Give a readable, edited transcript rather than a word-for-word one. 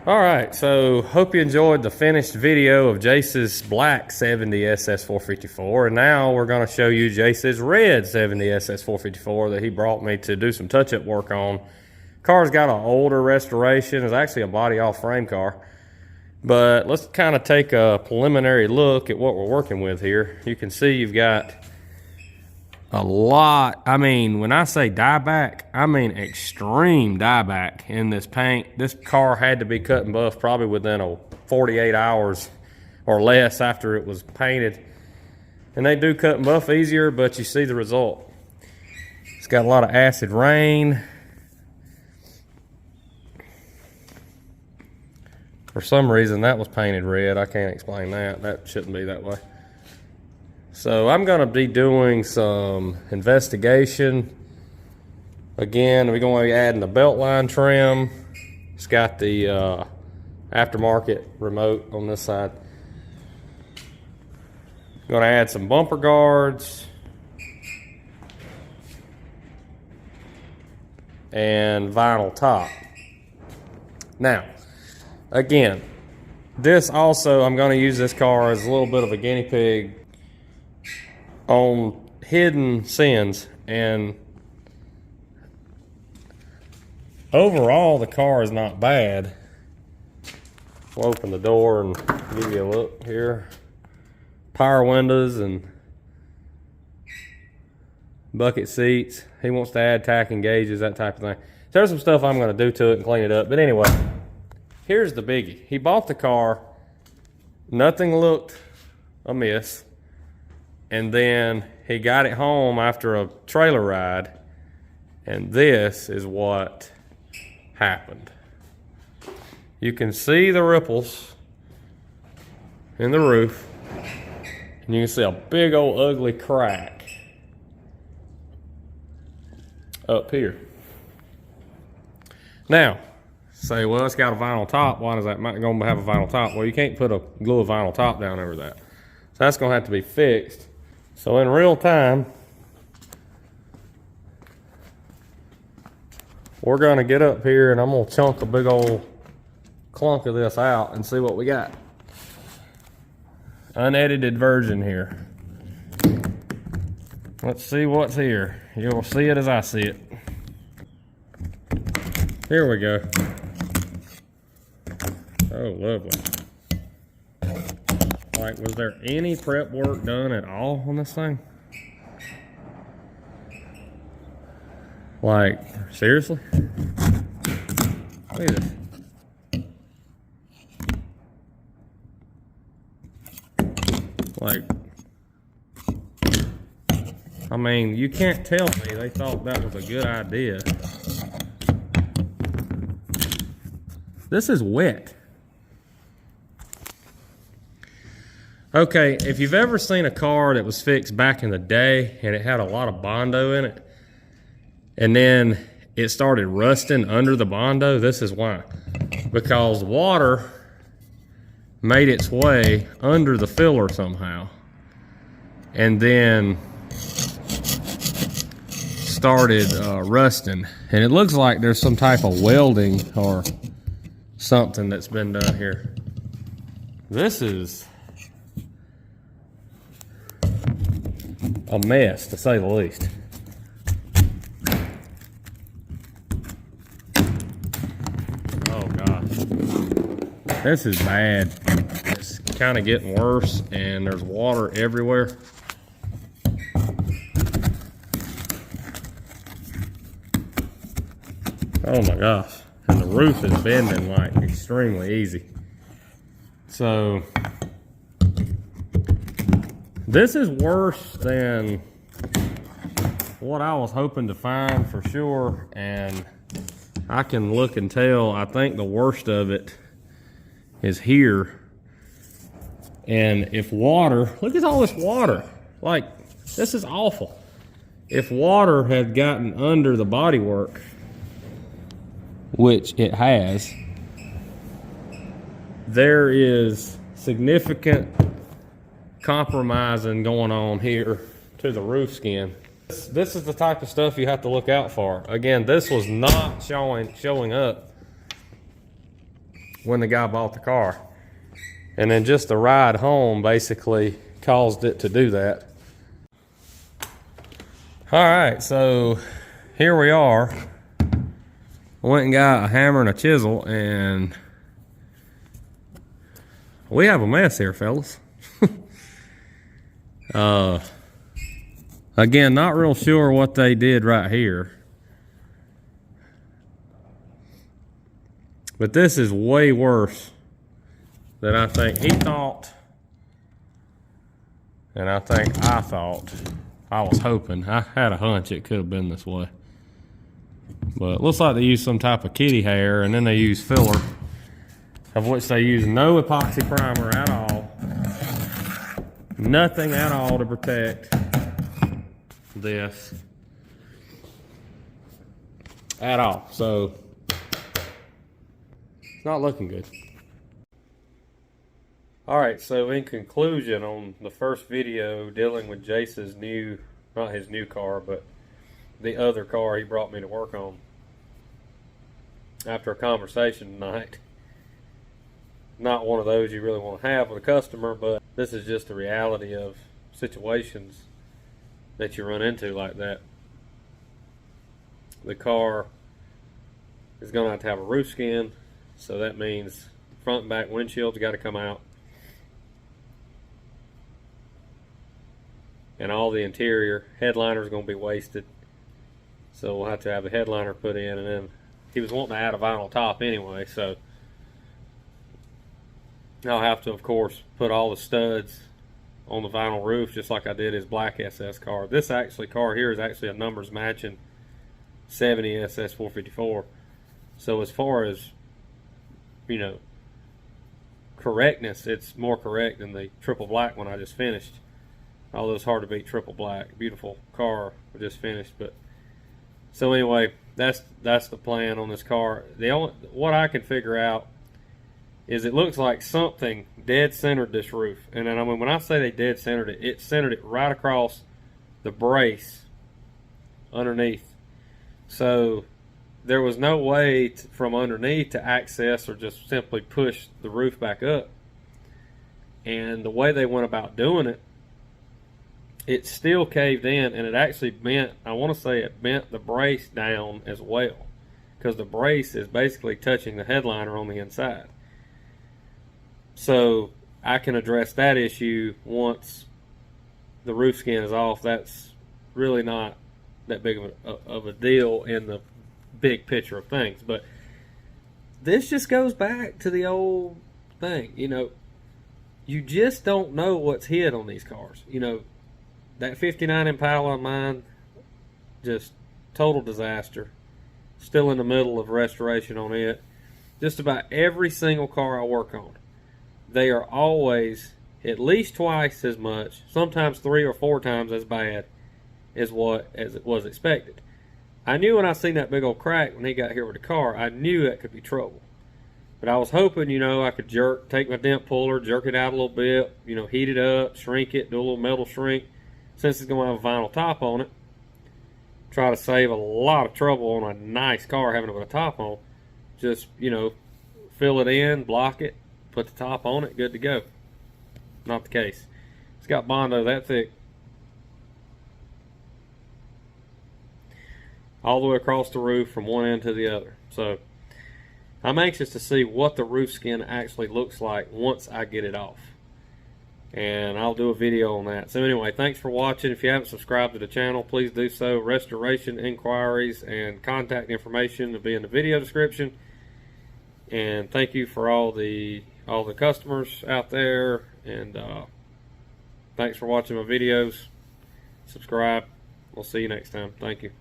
All right, so hope you enjoyed the finished video of Jace's black 70 SS 454, and now we're going to show you Jace's red 70 SS 454 that he brought me to do some touch-up work on. Car's got an older restoration. It's actually a body off frame car, but let's kind of take a preliminary look at what we're working with here. You can see you've got a lot. I mean, when I say dieback, I mean extreme dieback in this paint. This car had to be cut and buffed probably within 48 hours or less after it was painted. And they do cut and buff easier, but you see the result. It's got a lot of acid rain. For some reason, that was painted red. I can't explain that. That shouldn't be that way. So I'm going to be doing some investigation. Again, we're going to be adding the belt line trim. It's got the aftermarket remote on this side. Going to add some bumper guards. And vinyl top. Now, again, this also, I'm going to use this car as a little bit of a guinea pig on hidden sins, and overall the car is not bad. We'll open the door and give you a look here. Power windows and bucket seats. He wants to add tacking gauges, that type of thing. There's some stuff I'm going to do to it and clean it up, but anyway, here's the biggie. He bought the car, nothing looked amiss. And then he got it home after a trailer ride, and this is what happened. You can see the ripples in the roof, and you can see a big old ugly crack up here. Now, say, well, it's got a vinyl top. Why does that going to have a vinyl top? Well, you can't put a glue a vinyl top down over that. So that's going to have to be fixed. So in real time, we're going to get up here and I'm going to chunk a big old clunk of this out and see what we got. Unedited version here. Let's see what's here. You'll see it as I see it. Here we go. Oh, lovely. Like, was there any prep work done at all on this thing? Like, seriously? Look at this. Like, I mean, you can't tell me they thought that was a good idea. This is wet. Okay, if you've ever seen a car that was fixed back in the day and it had a lot of Bondo in it, and then it started rusting under the Bondo, this is why. Because water made its way under the filler somehow, and then started rusting. And it looks like there's some type of welding or something that's been done here. This is a mess, to say the least. Oh gosh, this is bad. It's kind of getting worse, and there's water everywhere. Oh my gosh, and the roof is bending like extremely easy. So this is worse than what I was hoping to find for sure, and I can look and tell. I think the worst of it is here. And if water, look at all this water. Like, this is awful. If water had gotten under the bodywork, which it has, there is significant compromising going on here to the roof skin. This is the type of stuff you have to look out for. Again, this was not showing up when the guy bought the car. And then just the ride home basically caused it to do that. All right, so here we are. I went and got a hammer and a chisel, and we have a mess here, fellas. Again, not real sure what they did right here. But this is way worse than I think he thought. And I think I thought. I was hoping. I had a hunch it could have been this way. But it looks like they used some type of kitty hair, and then they used filler, of which they used no epoxy primer at all. Nothing at all to protect this. At all. So, it's not looking good. Alright, so in conclusion on the first video dealing with Jace's new, not his new car, but the other car he brought me to work on. After a conversation tonight, not one of those you really want to have with a customer, but this is just the reality of situations that you run into like that. The car is going to have a roof skin, so that means front and back windshields got to come out. And all the interior headliner is going to be wasted, so we'll have to have a headliner put in. And then he was wanting to add a vinyl top anyway, so I'll have to, of course, put all the studs on the vinyl roof just like I did his black SS car. This car here is actually a numbers matching 70 SS 454. So as far as, you know, correctness, it's more correct than the triple black one I just finished. Although it's hard to beat triple black. Beautiful car we just finished. But so anyway, that's the plan on this car. What I can figure out is it looks like something dead centered this roof. And then, I mean, when I say they dead centered it, it centered it right across the brace underneath. So there was no way from underneath to access or just simply push the roof back up. And the way they went about doing it, it still caved in, and it actually bent, I want to say it bent the brace down as well, because the brace is basically touching the headliner on the inside. So I can address that issue once the roof skin is off. That's really not that big of a deal in the big picture of things. But this just goes back to the old thing. You know, you just don't know what's hid on these cars. You know, that 59 Impala of mine, just total disaster. Still in the middle of restoration on it. Just about every single car I work on, they are always at least twice as much, sometimes 3 or 4 times as bad as it was expected. I knew when I seen that big old crack when he got here with the car, I knew that could be trouble. But I was hoping, you know, I could take my dent puller, jerk it out a little bit, you know, heat it up, shrink it, do a little metal shrink. Since it's going to have a vinyl top on it, try to save a lot of trouble on a nice car having it with a top on. Just, you know, fill it in, block it, put the top on it, good to go. Not the case. It's got Bondo that thick. All the way across the roof from one end to the other. So I'm anxious to see what the roof skin actually looks like once I get it off. And I'll do a video on that. So anyway, thanks for watching. If you haven't subscribed to the channel, please do so. Restoration inquiries and contact information will be in the video description. And thank you for all the customers out there. And thanks for watching my videos. Subscribe. We'll see you next time. Thank you.